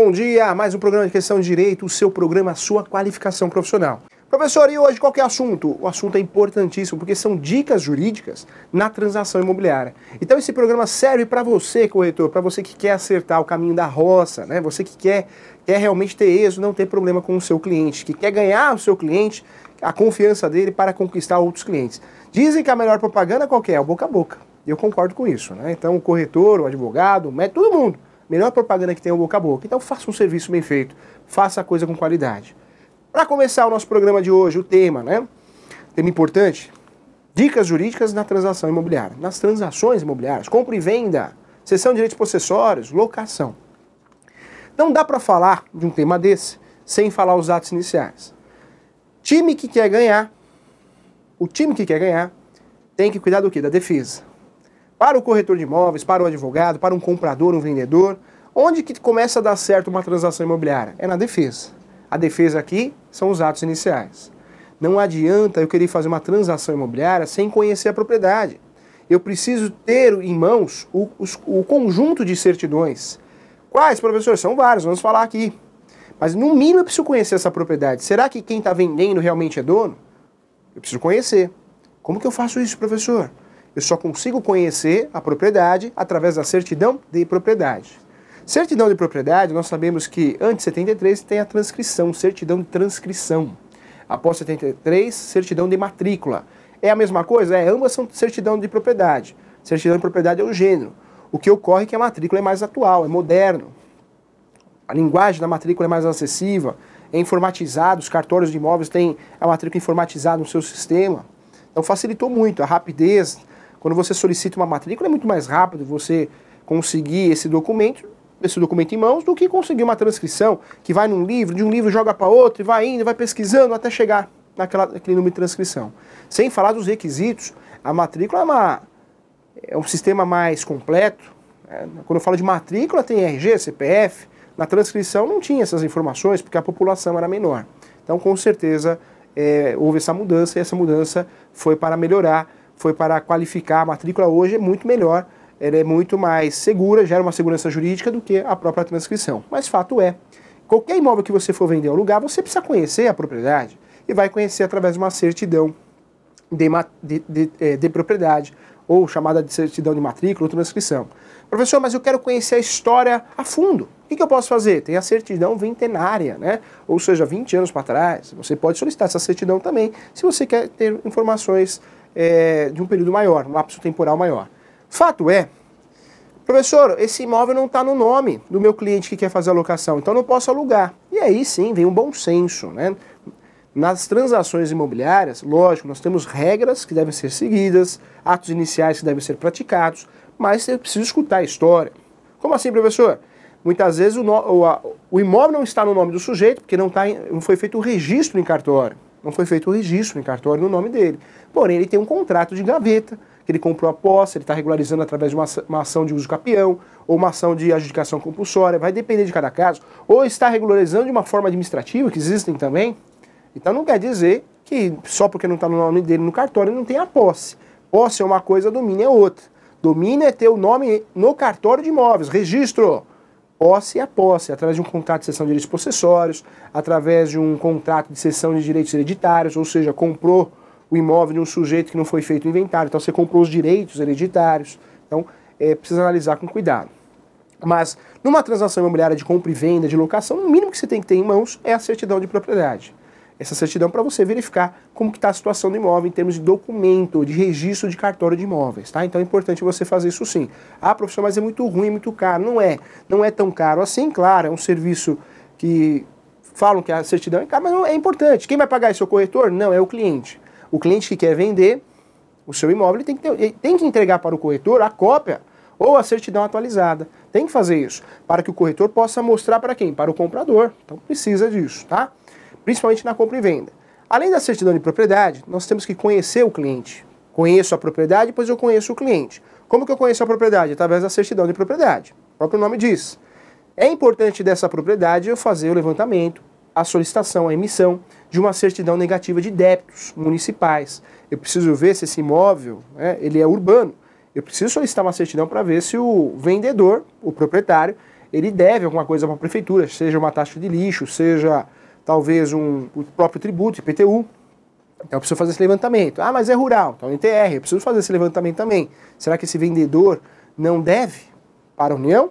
bom dia. Mais um programa de questão de direito, o seu programa, a sua qualificação profissional. Professor, e hoje qual que é o assunto? O assunto é importantíssimo porque são dicas jurídicas na transação imobiliária. Então esse programa serve para você, corretor, para você que quer acertar o caminho da roça, né? Você que quer realmente ter êxito, não ter problema com o seu cliente, que quer ganhar o seu cliente, a confiança dele para conquistar outros clientes. Dizem que a melhor propaganda qual que é? O boca a boca. E eu concordo com isso, né? Então o corretor, o advogado, o médico, todo mundo. Melhor propaganda que tem é o boca a boca. Então faça um serviço bem feito, faça a coisa com qualidade. Para começar o nosso programa de hoje, o tema, né? Tema importante, dicas jurídicas na transação imobiliária. Nas transações imobiliárias, compra e venda, cessão de direitos possessórios, locação. Não dá para falar de um tema desse sem falar os atos iniciais. Time que quer ganhar, o time que quer ganhar tem que cuidar do quê? Da defesa. Para o corretor de imóveis, para o advogado, para um comprador, um vendedor, onde que começa a dar certo uma transação imobiliária? É na defesa. A defesa aqui são os atos iniciais. Não adianta eu querer fazer uma transação imobiliária sem conhecer a propriedade. Eu preciso ter em mãos o conjunto de certidões. Quais, professor? São vários, vamos falar aqui. Mas no mínimo eu preciso conhecer essa propriedade. Será que quem está vendendo realmente é dono? Eu preciso conhecer. Como que eu faço isso, professor? Eu só consigo conhecer a propriedade através da certidão de propriedade. Certidão de propriedade, nós sabemos que antes de 73 tem a transcrição, certidão de transcrição. Após 73, certidão de matrícula. É a mesma coisa? Ambas são certidão de propriedade. Certidão de propriedade é o gênero. O que ocorre é que a matrícula é mais atual, é moderno. A linguagem da matrícula é mais acessível, é informatizado, os cartórios de imóveis têm a matrícula informatizada no seu sistema. Então facilitou muito a rapidez. Quando você solicita uma matrícula é muito mais rápido você conseguir esse documento em mãos do que conseguir uma transcrição que vai num livro, de um livro joga para outro e vai indo, vai pesquisando até chegar naquele número de transcrição. Sem falar dos requisitos, a matrícula é um sistema mais completo. Quando eu falo de matrícula tem RG, CPF, na transcrição não tinha essas informações porque a população era menor. Então com certeza houve essa mudança e essa mudança foi para melhorar, foi para qualificar. A matrícula hoje é muito melhor. Ela é muito mais segura, gera uma segurança jurídica do que a própria transcrição. Mas fato é, qualquer imóvel que você for vender ao lugar, você precisa conhecer a propriedade e vai conhecer através de uma certidão de propriedade, ou chamada de certidão de matrícula ou transcrição. Professor, mas eu quero conhecer a história a fundo. O que eu posso fazer? Tem a certidão vintenária, né? Ou seja, 20 anos para trás. Você pode solicitar essa certidão também, se você quer ter informações de um período maior, um lapso temporal maior. Fato é, professor, esse imóvel não está no nome do meu cliente que quer fazer a locação, então não posso alugar. E aí sim vem um bom senso, né? Nas transações imobiliárias, lógico, nós temos regras que devem ser seguidas, atos iniciais que devem ser praticados, mas eu preciso escutar a história. Como assim, professor? Muitas vezes o imóvel não está no nome do sujeito porque não foi feito o registro em cartório. Não foi feito o registro em cartório no nome dele. Porém, ele tem um contrato de gaveta, que ele comprou a posse, ele está regularizando através de uma ação de uso capião, ou uma ação de adjudicação compulsória, vai depender de cada caso, ou está regularizando de uma forma administrativa, que existem também. Então não quer dizer que só porque não está no nome dele no cartório ele não tem a posse. Posse é uma coisa, domínio é outra. Domínio é ter o nome no cartório de imóveis, registro. Posse é a posse, através de um contrato de cessão de direitos possessórios, através de um contrato de cessão de direitos hereditários, ou seja, comprou o imóvel de um sujeito que não foi feito o inventário, então você comprou os direitos hereditários, então precisa analisar com cuidado. Mas numa transação imobiliária de compra e venda, de locação, o mínimo que você tem que ter em mãos é a certidão de propriedade. Essa certidão para você verificar como está a situação do imóvel em termos de documento, de registro de cartório de imóveis, tá? Então é importante você fazer isso sim. Ah, professor, mas é muito ruim, muito caro. Não é tão caro assim, claro, é um serviço que falam que a certidão é cara, mas não é importante. Quem vai pagar isso é o corretor? Não, é o cliente. O cliente que quer vender o seu imóvel ele tem que entregar para o corretor a cópia ou a certidão atualizada. Tem que fazer isso para que o corretor possa mostrar para quem? Para o comprador. Então precisa disso, tá? Principalmente na compra e venda. Além da certidão de propriedade, nós temos que conhecer o cliente. Conheço a propriedade, depois eu conheço o cliente. Como que eu conheço a propriedade? Através da certidão de propriedade. O próprio nome diz. É importante dessa propriedade eu fazer o levantamento, a solicitação, a emissão de uma certidão negativa de débitos municipais. Eu preciso ver se esse imóvel, ele é urbano. Eu preciso solicitar uma certidão para ver se o vendedor, o proprietário, ele deve alguma coisa para a prefeitura, seja uma taxa de lixo, seja talvez o próprio tributo, IPTU. Então eu preciso fazer esse levantamento. Ah, mas é rural, então NTR, eu preciso fazer esse levantamento também. Será que esse vendedor não deve para a União?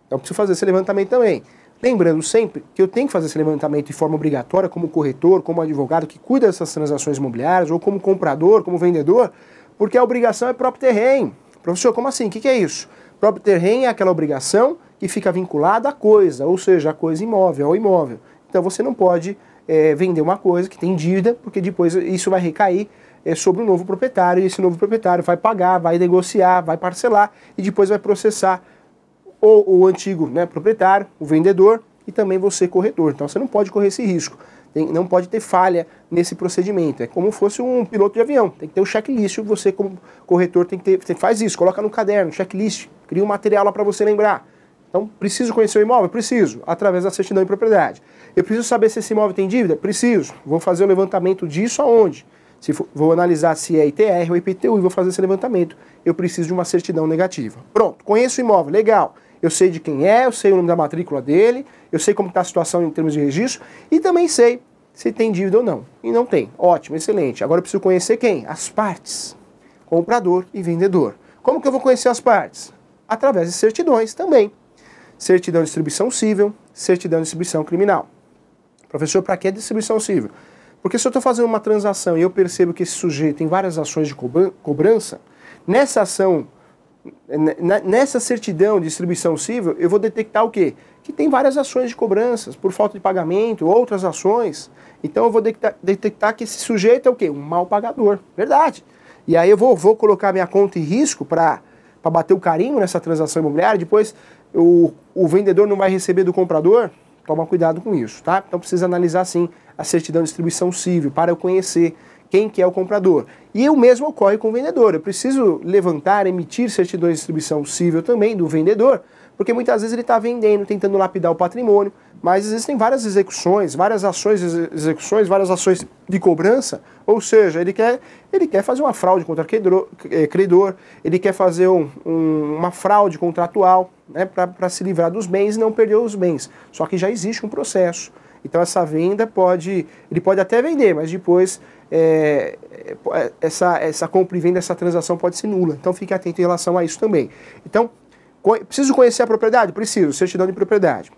Então eu preciso fazer esse levantamento também. Lembrando sempre que eu tenho que fazer esse levantamento de forma obrigatória como corretor, como advogado que cuida dessas transações imobiliárias, ou como comprador, como vendedor, porque a obrigação é próprio terreno. Professor, como assim? O que é isso? Próprio terreno é aquela obrigação que fica vinculada à coisa, ou seja, a coisa imóvel, ao imóvel. Então você não pode vender uma coisa que tem dívida, porque depois isso vai recair sobre o novo proprietário, e esse novo proprietário vai pagar, vai negociar, vai parcelar e depois vai processar o antigo, né, proprietário, o vendedor e também você, corretor. Então você não pode correr esse risco. Não pode ter falha nesse procedimento. É como se fosse um piloto de avião. Tem que ter o checklist. Você, como corretor, tem que ter. Você faz isso, coloca no caderno, checklist, cria um material lá para você lembrar. Então, preciso conhecer o imóvel? Preciso, através da certidão de propriedade. Eu preciso saber se esse imóvel tem dívida? Preciso. Vou fazer o levantamento disso aonde? Vou analisar se é ITR ou IPTU e vou fazer esse levantamento. Eu preciso de uma certidão negativa. Pronto, conheço o imóvel, legal. Eu sei de quem é, eu sei o nome da matrícula dele, eu sei como está a situação em termos de registro e também sei se tem dívida ou não. E não tem. Ótimo, excelente. Agora eu preciso conhecer quem? As partes. Comprador e vendedor. Como que eu vou conhecer as partes? Através de certidões também. Certidão de distribuição civil, certidão de distribuição criminal. Professor, para que distribuição civil? Porque se eu estou fazendo uma transação e eu percebo que esse sujeito tem várias ações de cobrança, nessa ação, nessa certidão de distribuição civil, eu vou detectar o quê? Que tem várias ações de cobranças por falta de pagamento, outras ações. Então eu vou detectar que esse sujeito é o quê? Um mal pagador. Verdade. E aí eu vou colocar minha conta em risco para bater o carimbo nessa transação imobiliária, depois o vendedor não vai receber do comprador. Toma cuidado com isso, tá? Então precisa analisar sim a certidão de distribuição civil para eu conhecer quem que é o comprador. E o mesmo ocorre com o vendedor. Eu preciso levantar, emitir certidões de distribuição civil também do vendedor, porque muitas vezes ele está vendendo, tentando lapidar o patrimônio, mas existem várias execuções, várias ações de execuções, várias ações de cobrança, ou seja, ele quer fazer uma fraude contra credor, ele quer fazer uma fraude contratual, né, para se livrar dos bens e não perder os bens. Só que já existe um processo. Então essa venda ele pode até vender, mas depois essa compra e venda, essa transação pode ser nula. Então fique atento em relação a isso também. Então, preciso conhecer a propriedade? Preciso, certidão de propriedade.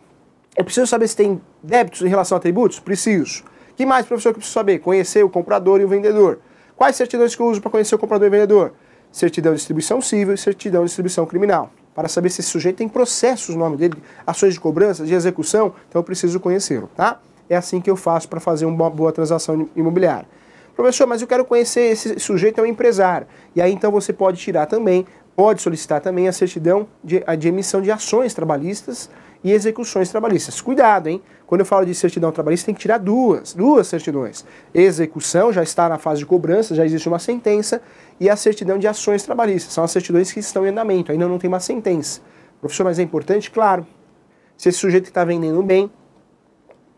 Eu preciso saber se tem débitos em relação a tributos? Preciso. O que mais, professor, que eu preciso saber? Conhecer o comprador e o vendedor. Quais certidões que eu uso para conhecer o comprador e o vendedor? Certidão de distribuição civil e certidão de distribuição criminal. Para saber se esse sujeito tem processos no nome dele, ações de cobrança, de execução, então eu preciso conhecê-lo, tá? É assim que eu faço para fazer uma boa transação imobiliária. Professor, mas eu quero conhecer esse sujeito, é um empresário. E aí então você pode tirar também, pode solicitar também a certidão de emissão de ações trabalhistas e execuções trabalhistas. Cuidado, hein? Quando eu falo de certidão trabalhista, tem que tirar duas certidões. Execução já está na fase de cobrança, já existe uma sentença, e a certidão de ações trabalhistas. São as certidões que estão em andamento, ainda não tem uma sentença. Professor, mas é importante? Claro. Se esse sujeito que está vendendo bem,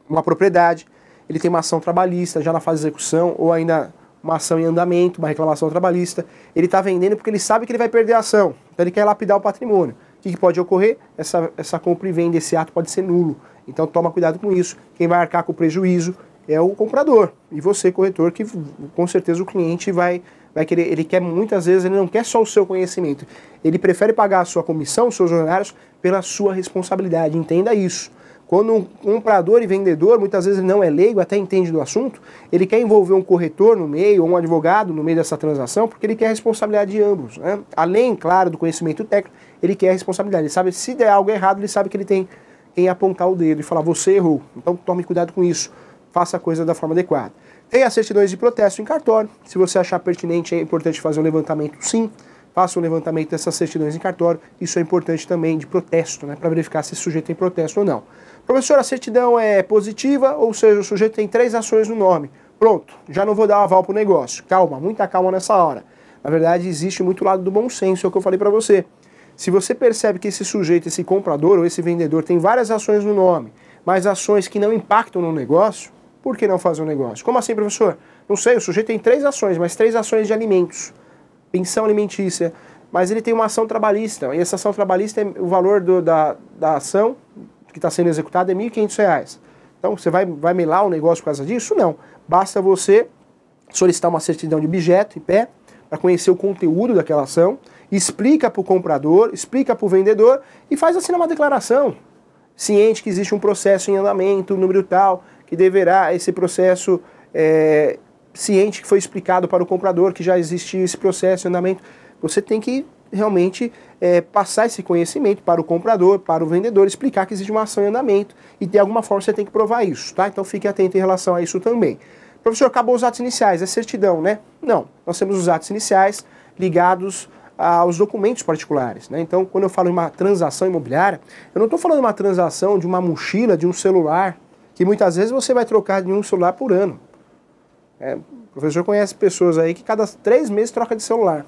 uma propriedade, ele tem uma ação trabalhista já na fase de execução, ou ainda uma ação em andamento, uma reclamação trabalhista, ele está vendendo porque ele sabe que ele vai perder a ação, então ele quer lapidar o patrimônio. O que pode ocorrer? Essa compra e venda, esse ato pode ser nulo. Então toma cuidado com isso. Quem vai arcar com o prejuízo é o comprador. E você, corretor, que com certeza o cliente vai querer, ele quer muitas vezes, ele não quer só o seu conhecimento. Ele prefere pagar a sua comissão, os seus honorários, pela sua responsabilidade. Entenda isso. Quando um comprador e vendedor, muitas vezes ele não é leigo, até entende do assunto, ele quer envolver um corretor no meio, ou um advogado no meio dessa transação, porque ele quer a responsabilidade de ambos, né? Além, claro, do conhecimento técnico, ele quer a responsabilidade. Ele sabe, se der algo errado, ele sabe que ele tem quem apontar o dedo e falar, você errou. Então tome cuidado com isso, faça a coisa da forma adequada. Tem as certidões de protesto em cartório. Se você achar pertinente, é importante fazer um levantamento, sim. Faça um levantamento dessas certidões em cartório. Isso é importante também de protesto, né, para verificar se o sujeito tem protesto ou não. Professor, a certidão é positiva, ou seja, o sujeito tem 3 ações no nome. Pronto, já não vou dar um aval para o negócio. Calma, muita calma nessa hora. Na verdade, existe muito lado do bom senso, é o que eu falei para você. Se você percebe que esse sujeito, esse comprador ou esse vendedor tem várias ações no nome, mas ações que não impactam no negócio, por que não fazer um negócio? Como assim, professor? Não sei, o sujeito tem 3 ações, mas 3 ações de alimentos. Pensão alimentícia, mas ele tem uma ação trabalhista, e essa ação trabalhista, o valor da ação que está sendo executada é R$ 1.500. Então você vai melar o negócio por causa disso? Não. Basta você solicitar uma certidão de objeto em pé, para conhecer o conteúdo daquela ação, explica para o comprador, explica para o vendedor e faz assinar uma declaração, ciente que existe um processo em andamento, número tal, que deverá esse processo, ciente que foi explicado para o comprador, que já existia esse processo em andamento. Você tem que realmente passar esse conhecimento para o comprador, para o vendedor, explicar que existe uma ação em andamento e de alguma forma você tem que provar isso, tá? Então fique atento em relação a isso também. Professor, acabou os atos iniciais, é certidão, né? Não, nós temos os atos iniciais ligados aos documentos particulares, né? Então, quando eu falo em uma transação imobiliária, eu não estou falando de uma transação de uma mochila, de um celular, que muitas vezes você vai trocar de um celular por ano. O professor conhece pessoas aí que cada 3 meses troca de celular.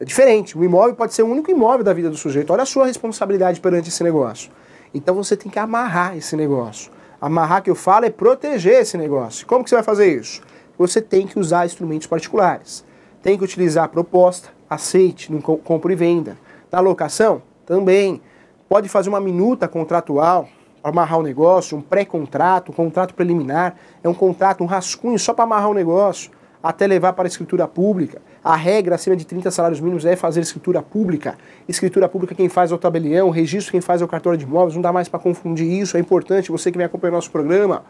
É diferente, o imóvel pode ser o único imóvel da vida do sujeito. Olha a sua responsabilidade perante esse negócio. Então você tem que amarrar esse negócio. Amarrar, que eu falo, é proteger esse negócio. Como que você vai fazer isso? Você tem que usar instrumentos particulares. Tem que utilizar proposta, aceite, no compra e venda. Na locação, também. Pode fazer uma minuta contratual para amarrar o negócio, um pré-contrato, um contrato preliminar. É um contrato, um rascunho só para amarrar o negócio, até levar para a escritura pública. A regra acima de 30 salários mínimos é fazer escritura pública. Escritura pública quem faz é o tabelião, registro quem faz é o cartório de imóveis, não dá mais para confundir isso, é importante, você que vem acompanhar nosso programa,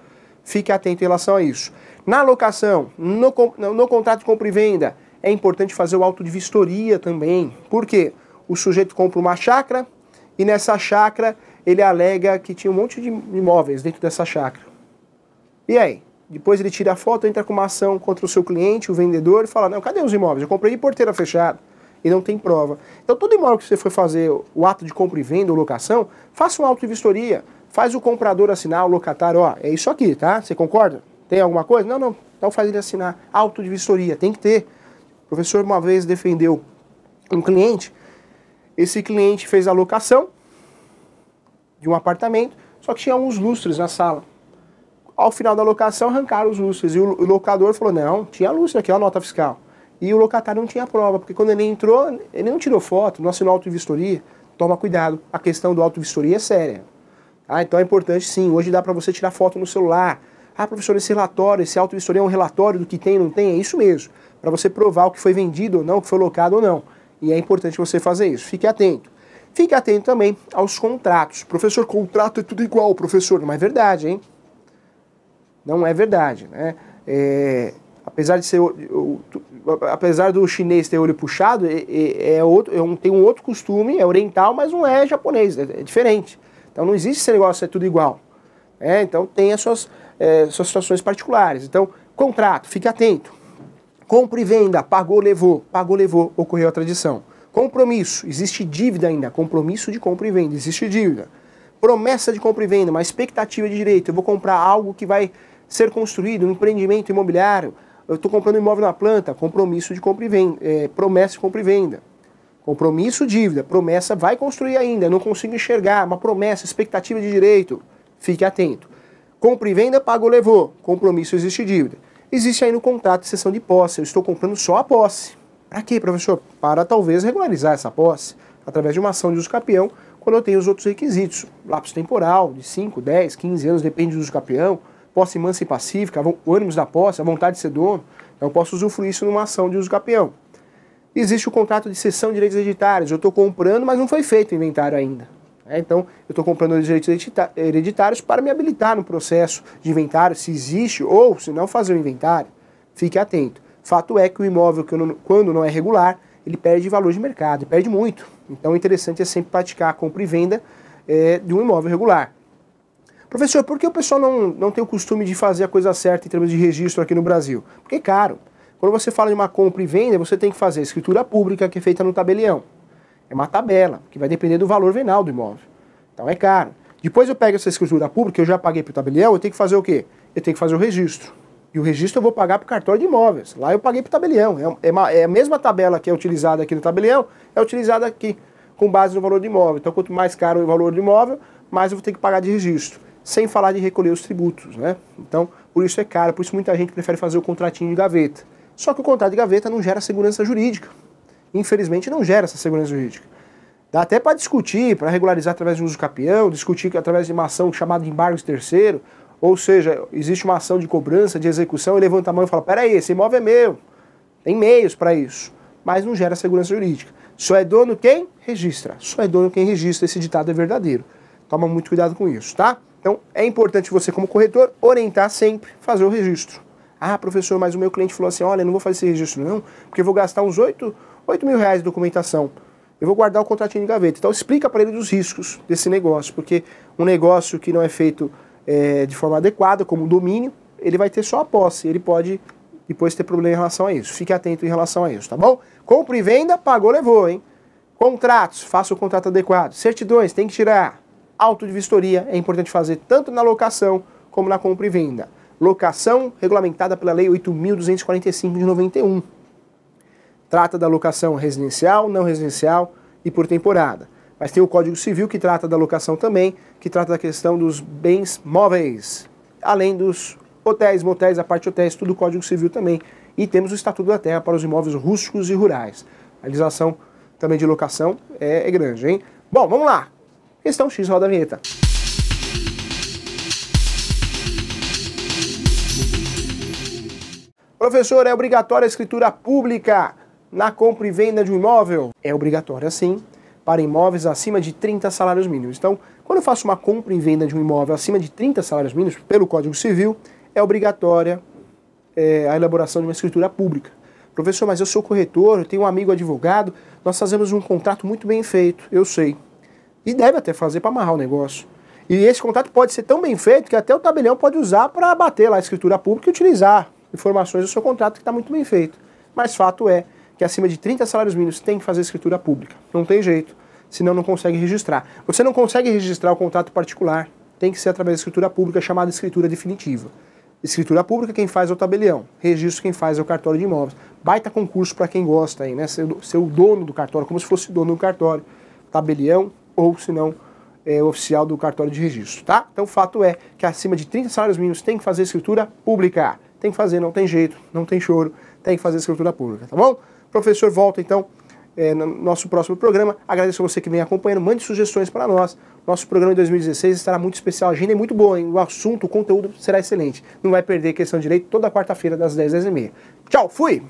fique atento em relação a isso. Na locação, no contrato de compra e venda, é importante fazer o auto de vistoria também. Por quê? O sujeito compra uma chácara e nessa chácara ele alega que tinha um monte de imóveis dentro dessa chácara. E aí? Depois ele tira a foto, entra com uma ação contra o seu cliente, o vendedor, e fala, não, cadê os imóveis? Eu comprei de porteira fechada e não tem prova. Então todo imóvel que você for fazer o ato de compra e venda ou locação, faça um auto de vistoria, faz o comprador assinar, o locatário, ó, é isso aqui, tá? Você concorda? Tem alguma coisa? Não, não, então faz ele assinar. Auto de vistoria, tem que ter. O professor uma vez defendeu um cliente, esse cliente fez a locação de um apartamento, só que tinha uns lustres na sala. Ao final da locação, arrancaram os lustres. E o locador falou, não, tinha lustre aqui, ó, a nota fiscal. E o locatário não tinha prova, porque quando ele entrou, ele não tirou foto, não assinou auto de vistoria. Toma cuidado, a questão do auto de vistoria é séria. Ah, então é importante sim, hoje dá para você tirar foto no celular. Ah, professor, esse relatório, esse auto de vistoria é um relatório do que tem ou não tem? É isso mesmo, para você provar o que foi vendido ou não, o que foi locado ou não. E é importante você fazer isso, fique atento. Fique atento também aos contratos. Professor, contrato é tudo igual, professor. Não é verdade, hein? Não é verdade, né? Apesar de ser, apesar do chinês ter olho puxado, tem um outro costume, é oriental, mas não é japonês, é diferente. Então não existe esse negócio, é tudo igual. Então tem as suas situações particulares. Então, contrato, fique atento. Compra e venda, pagou, levou, ocorreu a tradição. Compromisso, existe dívida ainda, compromisso de compra e venda, existe dívida. Promessa de compra e venda, uma expectativa de direito, eu vou comprar algo que vai ser construído, um empreendimento imobiliário, eu estou comprando um imóvel na planta, compromisso de compra e venda, promessa de compra e venda. Compromisso, dívida, promessa, vai construir ainda, não consigo enxergar, uma promessa, expectativa de direito, fique atento. Compra e venda, pagou, levou, compromisso, existe dívida. Existe aí no contrato de cessão de posse, eu estou comprando só a posse. Para quê, professor? Para talvez regularizar essa posse, através de uma ação de uso capião, quando eu tenho os outros requisitos. Lapso temporal, de 5, 10, 15 anos, depende do uso capião, posse mansa e pacífica, o ânimo da posse, a vontade de ser dono. Então eu posso usufruir isso numa ação de uso capião. Existe o contrato de cessão de direitos hereditários. Eu estou comprando, mas não foi feito o inventário ainda. Então, eu estou comprando os direitos hereditários para me habilitar no processo de inventário, se existe ou se não fazer o inventário. Fique atento. Fato é que o imóvel, quando não é regular, ele perde valor de mercado, perde muito. Então, o interessante é sempre praticar a compra e venda de um imóvel regular. Professor, por que o pessoal não tem o costume de fazer a coisa certa em termos de registro aqui no Brasil? Porque é caro. Quando você fala de uma compra e venda, você tem que fazer a escritura pública, que é feita no tabelião. É uma tabela, que vai depender do valor venal do imóvel. Então é caro. Depois eu pego essa escritura pública, eu já paguei para o tabelião, eu tenho que fazer o quê? Eu tenho que fazer o registro. E o registro eu vou pagar para o cartório de imóveis. Lá eu paguei para o tabelião. É a mesma tabela que é utilizada aqui no tabelião, é utilizada aqui, com base no valor do imóvel. Então quanto mais caro o valor do imóvel, mais eu vou ter que pagar de registro. Sem falar de recolher os tributos, né? Então, por isso é caro, por isso muita gente prefere fazer o contratinho de gaveta. Só que o contrato de gaveta não gera segurança jurídica. infelizmente não gera essa segurança jurídica. Dá até para discutir, para regularizar através de uso capião, discutir através de uma ação chamada de embargo de terceiro, ou seja, existe uma ação de cobrança, de execução, e levanta a mão e fala, peraí, esse imóvel é meu, tem meios para isso, mas não gera segurança jurídica. Só é dono quem registra, só é dono quem registra, esse ditado é verdadeiro. Toma muito cuidado com isso, tá? Então é importante você, como corretor, orientar sempre, fazer o registro. Ah, professor, mas o meu cliente falou assim, olha, eu não vou fazer esse registro não, porque eu vou gastar uns 8 mil reais de documentação. Eu vou guardar o contratinho de gaveta. Então explica para ele dos riscos desse negócio, porque um negócio que não é feito de forma adequada, como um domínio, ele vai ter só a posse, ele pode depois ter problema em relação a isso. Fique atento em relação a isso, tá bom? Compra e venda, pagou, levou, hein? Contratos, faça o contrato adequado. Certidões, tem que tirar. Auto de vistoria é importante fazer tanto na locação como na compra e venda. Locação regulamentada pela Lei 8.245 de 91. Trata da locação residencial, não residencial e por temporada. Mas tem o Código Civil que trata da locação também, que trata da questão dos bens móveis, além dos hotéis, motéis, a parte hotéis, tudo Código Civil também. E temos o Estatuto da Terra para os imóveis rústicos e rurais. A legislação também de locação é grande, hein? Bom, vamos lá. Questão X, roda a vinheta. Professor, é obrigatória a escritura pública na compra e venda de um imóvel? É obrigatória, sim, para imóveis acima de 30 salários mínimos. Então, quando eu faço uma compra e venda de um imóvel acima de 30 salários mínimos, pelo Código Civil, é obrigatória a elaboração de uma escritura pública. Professor, mas eu sou corretor, eu tenho um amigo advogado, nós fazemos um contrato muito bem feito, eu sei. E deve até fazer para amarrar o negócio. E esse contrato pode ser tão bem feito que até o tabelião pode usar para bater lá a escritura pública e utilizar informações do seu contrato que está muito bem feito. Mas fato é que acima de 30 salários mínimos tem que fazer escritura pública. Não tem jeito, senão não consegue registrar. Você não consegue registrar o contrato particular, tem que ser através da escritura pública chamada escritura definitiva. Escritura pública quem faz é o tabelião, registro quem faz é o cartório de imóveis. Baita concurso para quem gosta aí, né? Ser o dono do cartório, como se fosse dono do cartório. Tabelião ou, se não, oficial do cartório de registro, tá? Então o fato é que acima de 30 salários mínimos tem que fazer escritura pública. Tem que fazer, não tem jeito, não tem choro, tem que fazer escritura pública, tá bom? Professor, volta então no nosso próximo programa. Agradeço a você que vem acompanhando, mande sugestões para nós. Nosso programa em 2016 estará muito especial, a agenda é muito boa, hein? O assunto, o conteúdo será excelente. Não vai perder Questão de Direito toda quarta-feira das 10 às 10h30. Tchau, fui!